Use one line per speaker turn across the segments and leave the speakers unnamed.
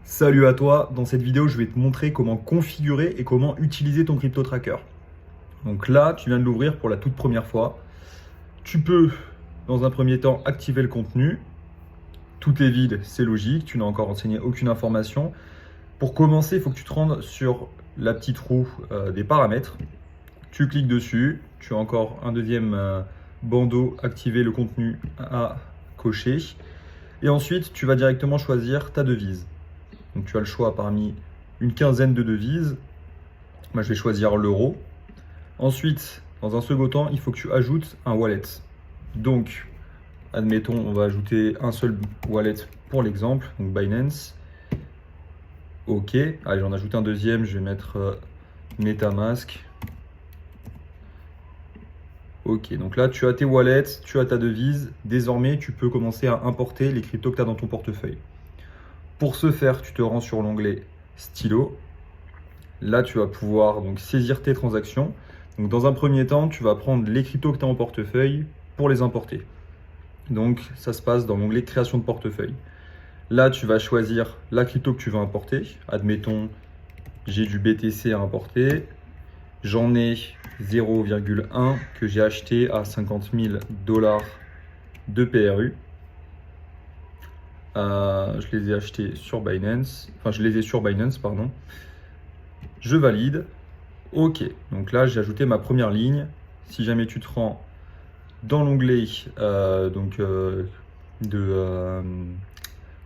Salut à toi, dans cette vidéo je vais te montrer comment configurer et comment utiliser ton crypto tracker. Donc là tu viens de l'ouvrir pour la toute première fois. Tu peux dans un premier temps activer le contenu. Tout est vide, c'est logique, tu n'as encore renseigné aucune information. Pour commencer, il faut que tu te rendes sur la petite roue des paramètres. Tu cliques dessus, tu as encore un deuxième bandeau activer le contenu à cocher. Et ensuite tu vas directement choisir ta devise. Donc tu as le choix parmi une quinzaine de devises. Moi je vais choisir l'euro. Ensuite, dans un second temps, il faut que tu ajoutes un wallet. Donc, admettons, on va ajouter un seul wallet pour l'exemple, donc Binance. Ok, allez, j'en ajoute un deuxième, je vais mettre MetaMask. Ok, donc là tu as tes wallets, tu as ta devise. Désormais, tu peux commencer à importer les cryptos que tu as dans ton portefeuille. Pour ce faire, tu te rends sur l'onglet Stylo. Là, tu vas pouvoir donc saisir tes transactions. Donc, dans un premier temps, tu vas prendre les cryptos que tu as en portefeuille pour les importer. Donc, ça se passe dans l'onglet Création de portefeuille. Là, tu vas choisir la crypto que tu veux importer. Admettons, j'ai du BTC à importer. J'en ai 0,1 que j'ai acheté à 50 000 $ de PRU. Je les ai achetés sur Binance. Enfin, je les ai sur Binance, pardon. Je valide. Ok, donc là j'ai ajouté ma première ligne. Si jamais tu te rends dans l'onglet dans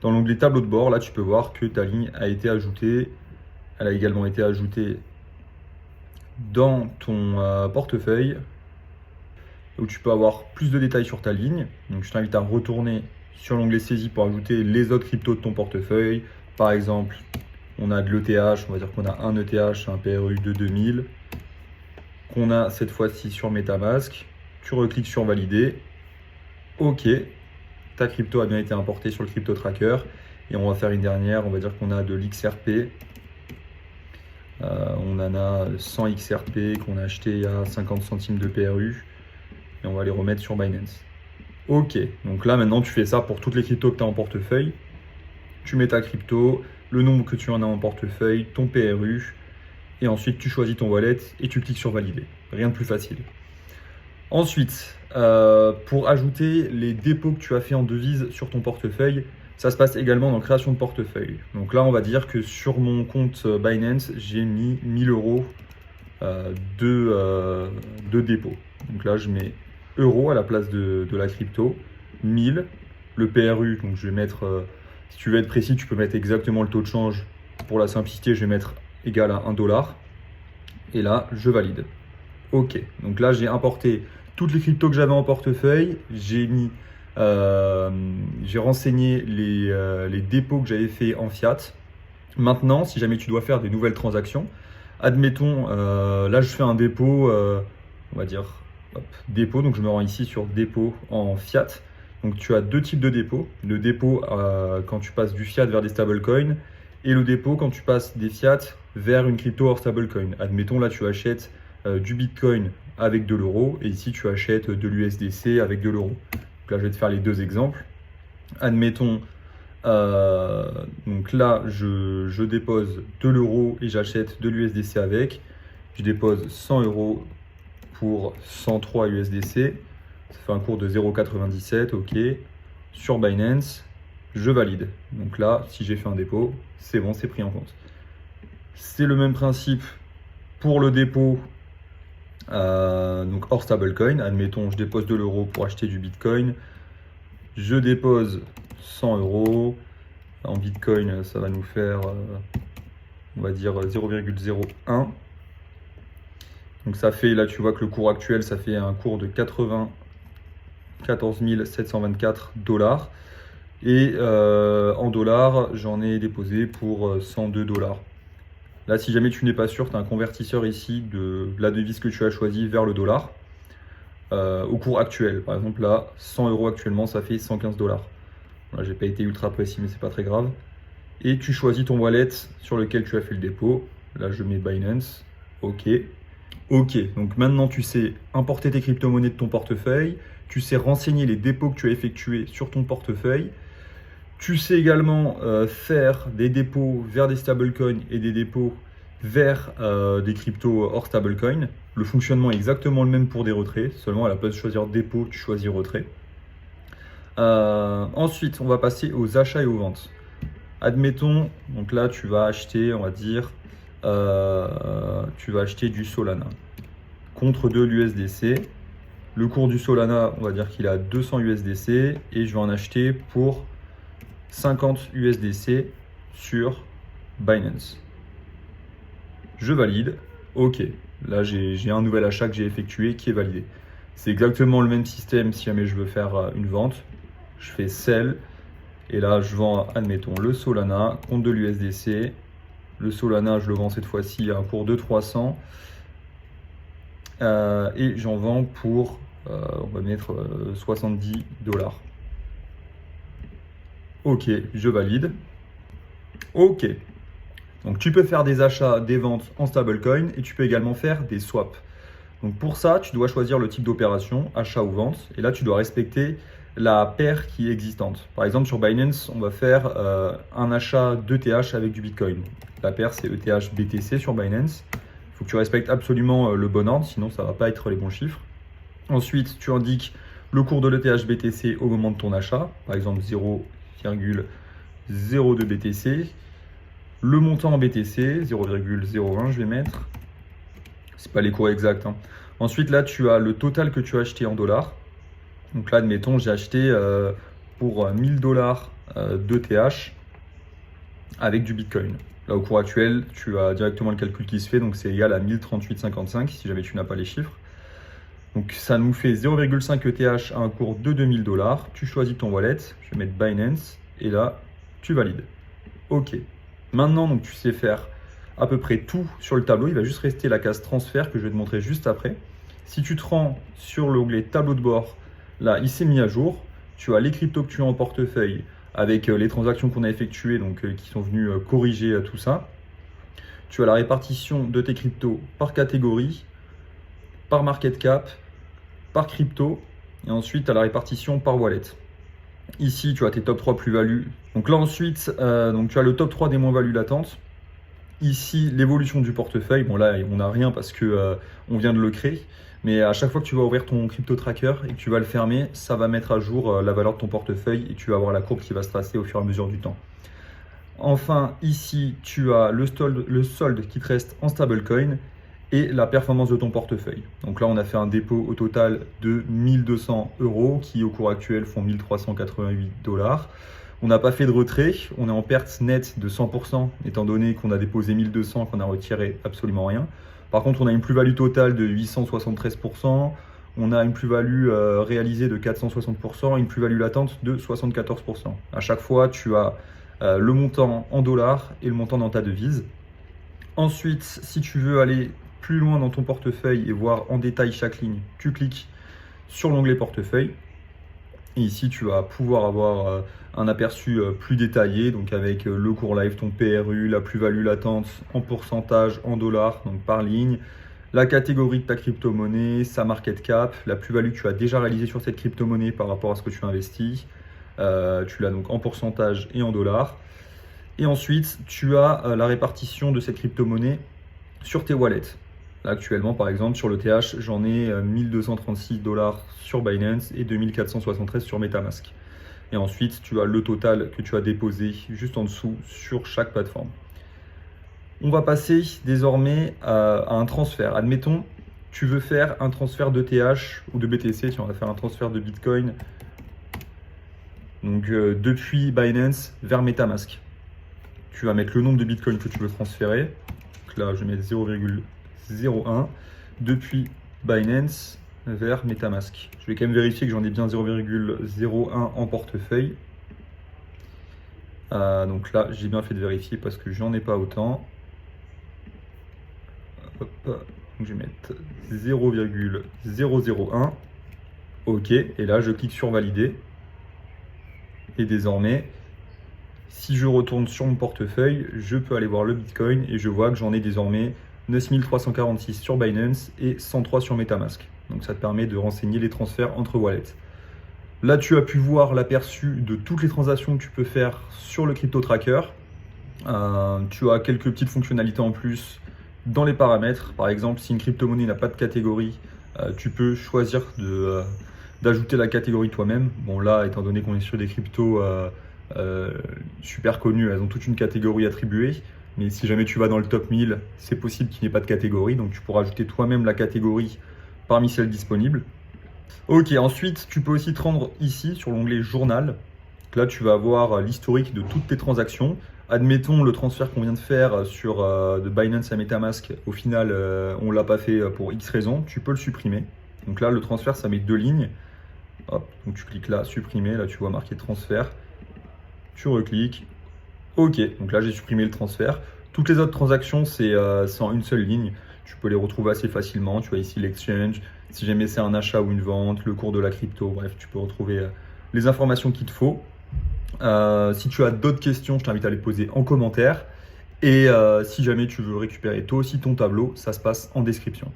l'onglet tableau de bord, là tu peux voir que ta ligne a été ajoutée. Elle a également été ajoutée dans ton portefeuille où tu peux avoir plus de détails sur ta ligne. Donc je t'invite à retourner sur l'onglet saisie pour ajouter les autres cryptos de ton portefeuille. Par exemple, on a de l'ETH, on va dire qu'on a un ETH, un PRU de 2000, qu'on a cette fois-ci sur MetaMask. Tu recliques sur valider. Ok, ta crypto a bien été importée sur le crypto tracker. Et on va faire une dernière, on va dire qu'on a de l'XRP. On en a 100 XRP qu'on a acheté à 50 centimes de PRU. Et on va les remettre sur Binance. Ok, donc là maintenant tu fais ça pour toutes les cryptos que tu as en portefeuille. Tu mets ta crypto, le nombre que tu en as en portefeuille, ton PRU, et ensuite tu choisis ton wallet et tu cliques sur valider. Rien de plus facile. Ensuite, pour ajouter les dépôts que tu as fait en devise sur ton portefeuille, ça se passe également dans création de portefeuille. Donc là, on va dire que sur mon compte Binance, j'ai mis 1000 € de dépôt. Donc là, je mets euros à la place de la crypto, 1000. Le PRU, donc je vais mettre, si tu veux être précis, tu peux mettre exactement le taux de change. Pour la simplicité, je vais mettre égal à 1 $. Et là, je valide. Ok, donc là, j'ai importé toutes les cryptos que j'avais en portefeuille. J'ai renseigné les dépôts que j'avais fait en fiat. Maintenant, si jamais tu dois faire des nouvelles transactions, admettons, là, je fais un dépôt, on va dire, hop, dépôt. Donc, je me rends ici sur dépôt en fiat. Donc tu as deux types de dépôts. Le dépôt quand tu passes du fiat vers des stablecoins et le dépôt quand tu passes des fiat vers une crypto hors stablecoin. Admettons là tu achètes du Bitcoin avec de l'euro et ici tu achètes de l'USDC avec de l'euro. Donc là je vais te faire les deux exemples. Admettons donc là je dépose de l'euro et j'achète de l'USDC avec. Je dépose 100 € pour 103 USDC. Ça fait un cours de 0,97, ok. Sur Binance, je valide. Donc là, si j'ai fait un dépôt, c'est bon, c'est pris en compte. C'est le même principe pour le dépôt donc hors stablecoin. Admettons, je dépose de l'euro pour acheter du Bitcoin. Je dépose 100 €. En Bitcoin, ça va nous faire, on va dire, 0,01. Donc ça fait, là tu vois que le cours actuel, ça fait un cours de 14 724 $. Et en dollars, j'en ai déposé pour 102 $. Là, si jamais tu n'es pas sûr, tu as un convertisseur ici de la devise que tu as choisie vers le dollar au cours actuel. Par exemple, là, 100 € actuellement, ça fait 115 $. Là, j'ai pas été ultra précis, mais c'est pas très grave. Et tu choisis ton wallet sur lequel tu as fait le dépôt. Là, je mets Binance. OK. Ok, donc maintenant tu sais importer tes crypto-monnaies de ton portefeuille, tu sais renseigner les dépôts que tu as effectués sur ton portefeuille, Tu sais également faire des dépôts vers des stablecoins et des dépôts vers des cryptos hors stablecoin. Le fonctionnement est exactement le même pour des retraits, seulement à la place de choisir dépôt, tu choisis retrait. Ensuite, on va passer aux achats et aux ventes. Admettons, donc là tu vas acheter, on va dire, tu vas acheter du Solana contre de l'USDC. Le cours du Solana, on va dire qu'il est à 200 USDC et je vais en acheter pour 50 USDC sur Binance. Je valide. Ok, là j'ai un nouvel achat que j'ai effectué qui est validé. C'est exactement le même système si jamais je veux faire une vente. Je fais sell et là je vends, admettons, le Solana contre de l'USDC. Le Solana, je le vends cette fois-ci à un cours de 300 et j'en vends pour, on va mettre 70 $. Ok, je valide. Ok. Donc tu peux faire des achats, des ventes en stablecoin et tu peux également faire des swaps. Donc pour ça, tu dois choisir le type d'opération, achat ou vente. Et là, tu dois respecter la paire qui est existante. Par exemple, sur Binance, on va faire un achat d'ETH avec du Bitcoin. La paire, c'est ETH BTC sur Binance. Il faut que tu respectes absolument le bon ordre, sinon ça ne va pas être les bons chiffres. Ensuite, tu indiques le cours de l'ETH BTC au moment de ton achat. Par exemple, 0,02 BTC. Le montant en BTC, 0,01 je vais mettre. C'est pas les cours exacts, hein. Ensuite, là, tu as le total que tu as acheté en dollars. Donc là, admettons, j'ai acheté pour 1000 $ d'ETH avec du Bitcoin. Là, au cours actuel, tu as directement le calcul qui se fait, donc c'est égal à 1038,55 si jamais tu n'as pas les chiffres. Donc ça nous fait 0,5 ETH à un cours de 2000 $. Tu choisis ton wallet, je vais mettre Binance et là, tu valides. Ok. Maintenant, donc, tu sais faire à peu près tout sur le tableau. Il va juste rester la case transfert que je vais te montrer juste après. Si tu te rends sur l'onglet tableau de bord, là, il s'est mis à jour. Tu as les cryptos que tu as en portefeuille avec les transactions qu'on a effectuées, donc qui sont venues corriger tout ça. Tu as la répartition de tes cryptos par catégorie, par market cap, par crypto, et ensuite tu as la répartition par wallet. Ici, tu as tes top 3 plus-values. Donc là, ensuite, donc tu as le top 3 des moins-values latentes. Ici, l'évolution du portefeuille. Bon, là, on n'a rien parce que on vient de le créer. Mais à chaque fois que tu vas ouvrir ton crypto tracker et que tu vas le fermer, ça va mettre à jour la valeur de ton portefeuille et tu vas avoir la courbe qui va se tracer au fur et à mesure du temps. Enfin, ici, tu as le solde qui te reste en stablecoin et la performance de ton portefeuille. Donc là, on a fait un dépôt au total de 1200 € qui, au cours actuel, font 1388 $. On n'a pas fait de retrait, on est en perte nette de 100%, étant donné qu'on a déposé 1200, qu'on a retiré absolument rien. Par contre, on a une plus-value totale de 873%, on a une plus-value réalisée de 460% et une plus-value latente de 74%. À chaque fois, tu as le montant en dollars et le montant dans ta devise. Ensuite, si tu veux aller plus loin dans ton portefeuille et voir en détail chaque ligne, tu cliques sur l'onglet portefeuille. Et ici, tu vas pouvoir avoir un aperçu plus détaillé, donc avec le cours live, ton PRU, la plus-value latente en pourcentage en dollars, donc par ligne, la catégorie de ta crypto-monnaie, sa market cap, la plus-value que tu as déjà réalisée sur cette crypto-monnaie par rapport à ce que tu as investi. Tu l'as donc en pourcentage et en dollars. Et ensuite, tu as la répartition de cette crypto-monnaie sur tes wallets. Là, actuellement, par exemple, sur l'ETH, j'en ai 1236 $ sur Binance et 2473 sur MetaMask. Et ensuite, tu as le total que tu as déposé juste en dessous sur chaque plateforme. On va passer désormais à un transfert. Admettons, tu veux faire un transfert d'ETH ou de BTC, si on va faire un transfert de Bitcoin, donc depuis Binance vers MetaMask. Tu vas mettre le nombre de Bitcoin que tu veux transférer. Donc là, je vais mettre 0,01 depuis Binance vers MetaMask. Je vais quand même vérifier que j'en ai bien 0,01 en portefeuille. Donc là, j'ai bien fait de vérifier parce que j'en ai pas autant. Hop, donc je vais mettre 0,001. OK, et là, je clique sur valider. Et désormais, si je retourne sur mon portefeuille, je peux aller voir le Bitcoin et je vois que j'en ai désormais 9346 sur Binance et 103 sur MetaMask. Donc ça te permet de renseigner les transferts entre wallets. Là, tu as pu voir l'aperçu de toutes les transactions que tu peux faire sur le crypto tracker. Tu as quelques petites fonctionnalités en plus dans les paramètres. Par exemple, si une crypto-monnaie n'a pas de catégorie, tu peux choisir d'ajouter la catégorie toi-même. Bon, là, étant donné qu'on est sur des cryptos super connues, elles ont toute une catégorie attribuée. Mais si jamais tu vas dans le top 1000, c'est possible qu'il n'y ait pas de catégorie. Donc, tu pourras ajouter toi-même la catégorie parmi celles disponibles. Ok, ensuite, tu peux aussi te rendre ici sur l'onglet Journal. Là, tu vas avoir l'historique de toutes tes transactions. Admettons le transfert qu'on vient de faire de Binance à MetaMask. Au final, on ne l'a pas fait pour X raisons. Tu peux le supprimer. Donc là, le transfert, ça met 2 lignes. Hop, donc tu cliques là, supprimer. Là, tu vois marqué transfert. Tu recliques. Ok, donc là, j'ai supprimé le transfert. Toutes les autres transactions, c'est en une seule ligne. Tu peux les retrouver assez facilement. Tu vois ici l'exchange. Si jamais c'est un achat ou une vente, le cours de la crypto. Bref, tu peux retrouver les informations qu'il te faut. Si tu as d'autres questions, je t'invite à les poser en commentaire. Et si jamais tu veux récupérer toi aussi ton tableau, ça se passe en description.